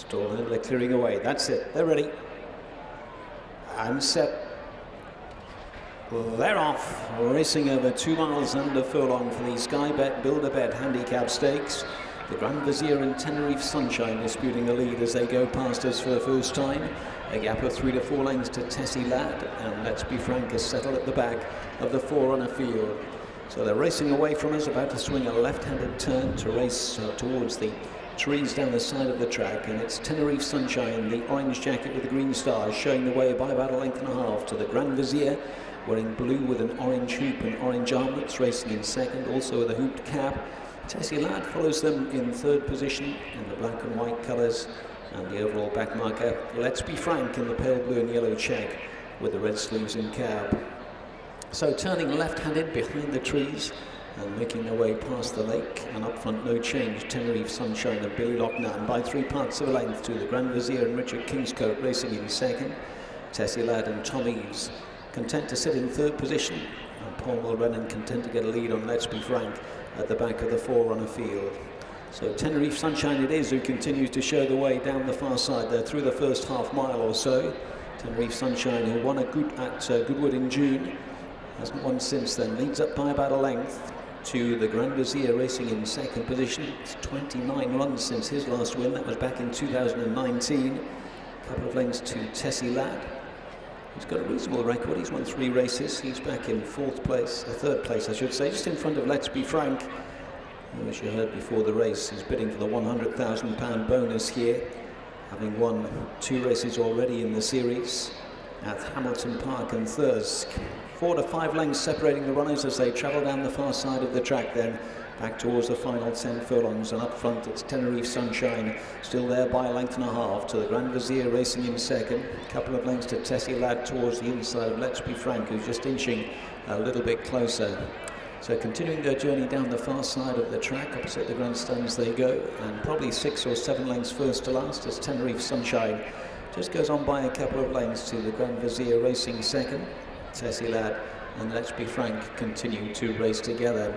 Stall handler clearing away. That's it. They're ready. And set. They're off. Racing over 2 miles under furlong for the Sky Bet Builder Bet Handicap Stakes. The Grand Vizier and Tenerife Sunshine disputing the lead as they go past us for the first time. A gap of 3 to 4 lengths to Tessie Lad, and Letsbefrank is settled at the back of the forerunner field. So they're racing away from us, about to swing a left-handed turn to race towards the trees down the side of the track, and it's Tenerife Sunshine, the orange jacket with the green stars, showing the way by about a length and a half to the Grand Vizier, wearing blue with an orange hoop and orange armlets, racing in second, also with a hooped cap. Tessie Lad follows them in third position in the black and white colours, and the overall back marker Letsbefrank in the pale blue and yellow check with the red sleeves and cab. So turning left-handed behind the trees and making their way past the lake, and up front no change, Tenerife Sunshine and Billy Loughnane by 3 parts of a length to the Grand Vizier and Richard Kingscote racing in second. Tessie Lad and Tom Eves content to sit in third position, and Paul Mulrennan content to get a lead on Letsbefrank at the back of the forerunner field. So Tenerife Sunshine it is who continues to show the way down the far side there through the first half mile or so. Tenerife Sunshine, who won at Goodwood in June, hasn't won since then, leads up by about a length to the Grand Vizier racing in second position. It's 29 runs since his last win, that was back in 2019. A couple of lengths to Tessie Lad. He's got a reasonable record, he's won 3 races, he's back in third place I should say, just in front of Letsbefrank, who, as you heard before the race, is bidding for the £100,000 bonus here, having won 2 races already in the series at Hamilton Park and Thirsk. 4 to 5 lengths separating the runners as they travel down the far side of the track then, back towards the final 10 furlongs, and up front it's Tenerife Sunshine, still there by a length and a half to the Grand Vizier racing in second. A couple of lengths to Tessie Lad towards the inside of Letsbefrank, who's just inching a little bit closer. So continuing their journey down the far side of the track, opposite the grandstands they go, and probably 6 or 7 lengths first to last as Tenerife Sunshine just goes on by a couple of lengths to the Grand Vizier racing second. Tessie Lad and Letsbefrank continue to race together.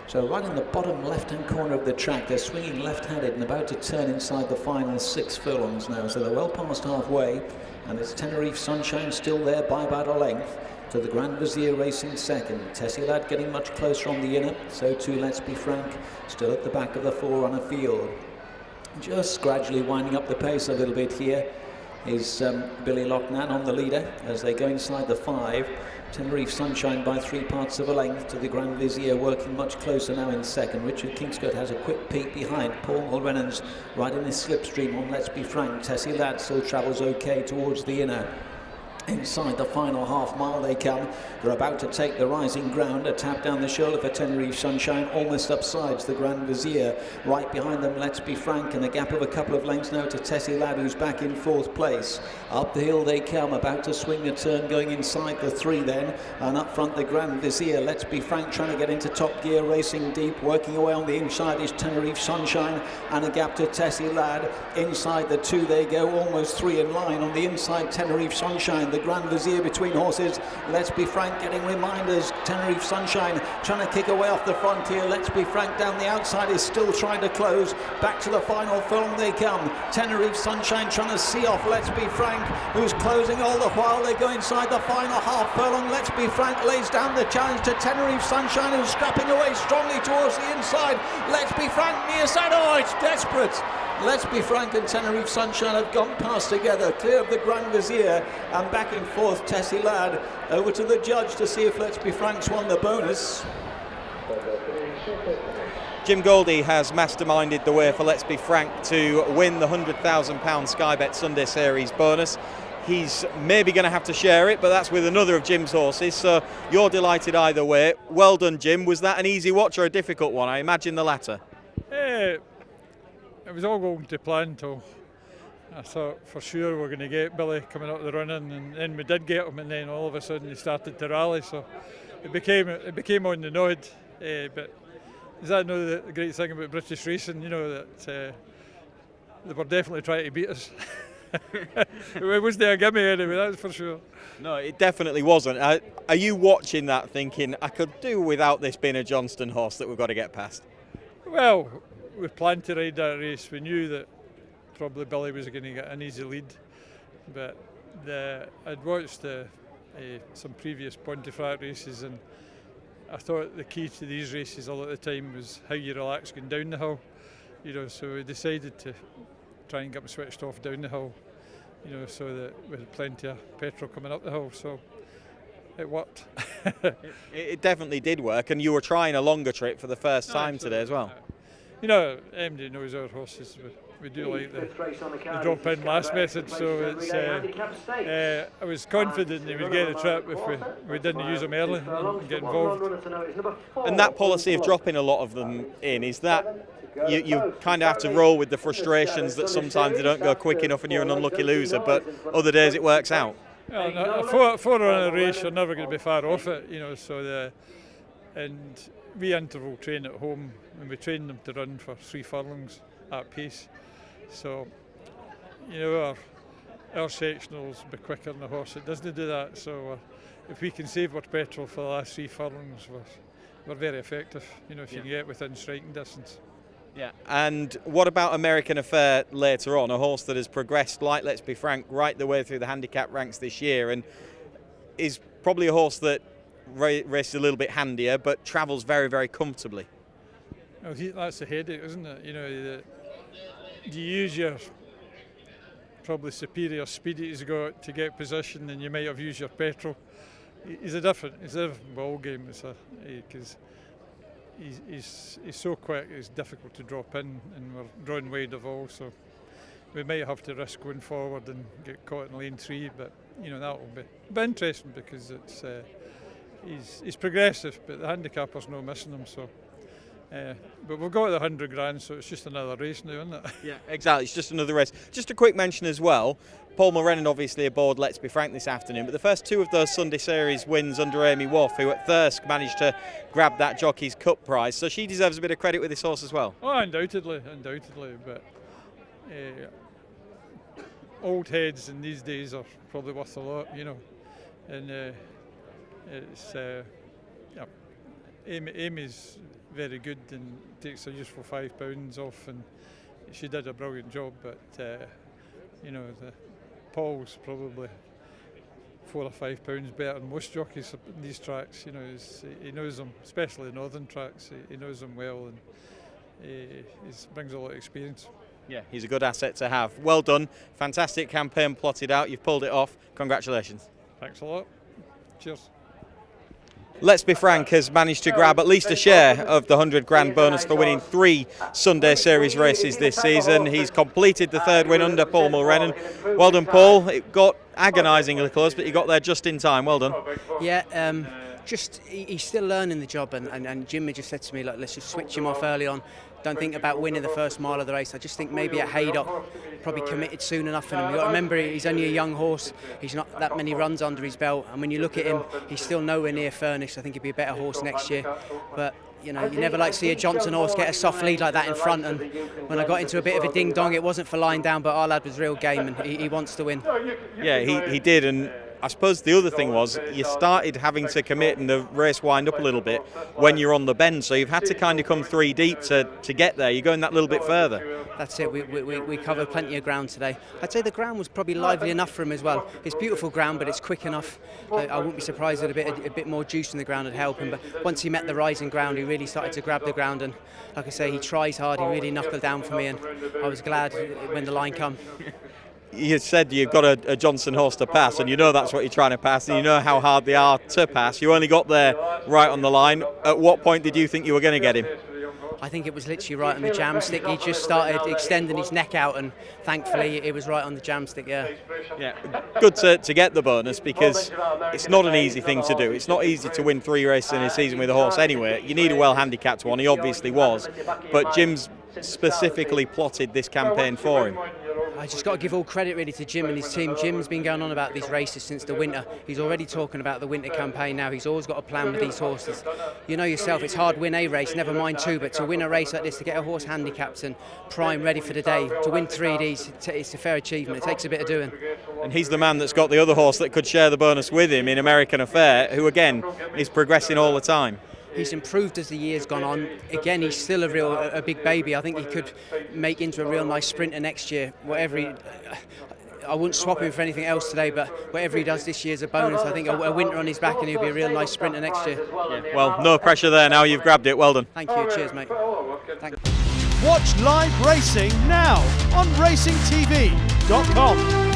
So right in the bottom left-hand corner of the track, they're swinging left-handed and about to turn inside the final 6 furlongs now. So they're well past halfway, and it's Tenerife Sunshine still there by about a length to the Grand Vizier racing second. Tessie Lad getting much closer on the inner, so too Letsbefrank, still at the back of the forerunner field. Just gradually winding up the pace a little bit here is Billy Loughnane on the leader as they go inside the 5. Tenerife Sunshine by 3 parts of a length to the Grand Vizier, working much closer now in second. Richard Kingscote has a quick peek behind. Paul Mulrennan's right in his slipstream on Letsbefrank. Tessie Lad still travels okay towards the inner. Inside the final half mile they come. They're about to take the rising ground. A tap down the shoulder for Tenerife Sunshine, almost upsides the Grand Vizier. Right behind them Letsbefrank, and a gap of a couple of lengths now to Tessie Lad, who's back in 4th place. Up the hill they come, about to swing a turn, going inside the 3 then, and up front the Grand Vizier. Letsbefrank trying to get into top gear, racing deep, working away on the inside is Tenerife Sunshine, and a gap to Tessie Lad. Inside the 2 they go, almost 3 in line. On the inside Tenerife Sunshine, the Grand Vizier between horses. Letsbefrank getting reminders. Tenerife Sunshine trying to kick away off the frontier. Letsbefrank down the outside is still trying to close. Back to the final furlong they come. Tenerife Sunshine trying to see off Letsbefrank, who's closing all the while. They go inside the final half furlong. Letsbefrank lays down the challenge to Tenerife Sunshine, who's scrapping away strongly towards the inside. Letsbefrank near side. Oh, it's desperate. Letsbefrank and Tenerife Sunshine have gone past together, clear of the Grand Vizier, and back and forth Tessie Lad over to the judge to see if Letsbefrank's won the bonus. Jim Goldie has masterminded the way for Letsbefrank to win the £100,000 Sky Bet Sunday Series bonus. He's maybe going to have to share it, but that's with another of Jim's horses, so you're delighted either way. Well done, Jim. Was that an easy watch or a difficult one? I imagine the latter. It was all going to plan until I thought for sure we're going to get Billy coming up the running, and then we did get him, and then all of a sudden he started to rally, so it became on the nod. But is that not the great thing about British racing? You know that they were definitely trying to beat us. It wasn't a gimme anyway, that's for sure. No, it definitely wasn't. Are you watching that thinking, I could do without this being a Johnston horse that we've got to get past? Well, we planned to ride that race. We knew that probably Billy was going to get an easy lead. But I'd watched some previous Pontefract races, and I thought the key to these races all at the time was how you relax going down the hill. So we decided to try and get them switched off down the hill, so that we had plenty of petrol coming up the hill. So it worked. It definitely did work, and you were trying a longer trip for the first time today as well. MD knows our horses. We do like the drop-in last method, so it's, I was confident that we'd get the trip if we didn't use them early and get involved. And that policy of dropping a lot of them in, is that you kind of have to roll with the frustrations that sometimes they don't go quick enough and you're an unlucky loser, but other days it works out? Well, four on a race, you're never going to be far off it, and we interval train at home, and we train them to run for 3 furlongs at pace. So, our sectionals will be quicker than the horse. It doesn't do that. So, if we can save our petrol for the last 3 furlongs, we're very effective. If you can get within striking distance. Yeah. And what about American Affair later on? A horse that has progressed, like Letsbefrank, right the way through the handicap ranks this year, and is probably a horse that races a little bit handier, but travels very, very comfortably. Well, that's the headache, isn't it? You use your probably superior speed that he's got to get position, and you might have used your petrol. He's a different ball game, because he's so quick. It's difficult to drop in, and we're drawing wide of all, so we might have to risk going forward and get caught in lane 3. But that will be interesting, because he's progressive, but the handicapper's no missing him. So. But we've got the 100 grand, so it's just another race now, isn't it? Yeah, exactly. It's just another race. Just a quick mention as well. Paul Mulrennan obviously aboard Letsbefrank this afternoon, but the first 2 of those Sunday Series wins under Amy Woff, who at Thirsk managed to grab that Jockey's Cup prize. So she deserves a bit of credit with this horse as well. Oh, undoubtedly. But old heads in these days are probably worth a lot, And it's Amy's very good and takes a useful £5 off, and she did a brilliant job. But Paul's probably £4 or £5 better than most jockeys in these tracks. He knows them, especially the northern tracks. He knows them well, and he brings a lot of experience. Yeah, he's a good asset to have. Well done, fantastic campaign plotted out. You've pulled it off. Congratulations. Thanks a lot. Cheers. Letsbefrank has managed to grab at least a share of the 100 grand bonus for winning 3 Sunday Series races this season. He's completed the 3rd win under Paul Mulrennan. Well done, Paul. It got agonisingly close, but you got there just in time. Well done. Yeah, he's still learning the job, and Jimmy just said to me, look, let's just switch him off early on. Don't think about winning the first mile of the race. I just think maybe at Haydock, probably committed soon enough for him. You've got to remember, he's only a young horse. He's not that many runs under his belt, and when you look at him, he's still nowhere near furnished. I think he'd be a better horse next year. But you never like to see a Johnson horse get a soft lead like that in front. And when I got into a bit of a ding dong, it wasn't for lying down, but our lad was real game, and he wants to win. Yeah, he did, and I suppose the other thing was you started having to commit and the race wind up a little bit when you're on the bend, so you've had to kind of come 3 deep to get there. You're going that little bit further. That's it. We covered plenty of ground today. I'd say the ground was probably lively enough for him as well. It's beautiful ground, but it's quick enough. I wouldn't be surprised that a bit more juice in the ground would help him. But once he met the rising ground, he really started to grab the ground, and like I say, he tries hard. He really knuckled down for me, and I was glad when the line come. You said you've got a Johnson horse to pass, and you know that's what you're trying to pass, and you know how hard they are to pass. You only got there right on the line. At what point did you think you were going to get him? I think it was literally right on the jam stick. He just started extending his neck out, and thankfully it was right on the jam stick. Yeah. Good to get the bonus, because it's not an easy thing to do. It's not easy to win 3 races in a season with a horse anyway. You need a well handicapped one. He obviously was, but Jim's specifically plotted this campaign for him. I just got to give all credit really to Jim and his team. Jim's been going on about these races since the winter. He's already talking about the winter campaign now. He's always got a plan with these horses. You know yourself, it's hard to win a race, never mind 2, but to win a race like this, to get a horse handicapped and prime ready for the day, to win 3 of these, it's a fair achievement. It takes a bit of doing. And he's the man that's got the other horse that could share the bonus with him in American Affair, who again is progressing all the time. He's improved as the year's gone on. Again, he's still a big baby. I think he could make into a real nice sprinter next year. I wouldn't swap him for anything else today, but whatever he does this year is a bonus. I think a winter on his back and he'll be a real nice sprinter next year. Yeah. Well, no pressure there now. You've grabbed it. Well done. Thank you. Cheers, mate. Thank you. Watch live racing now on racingtv.com.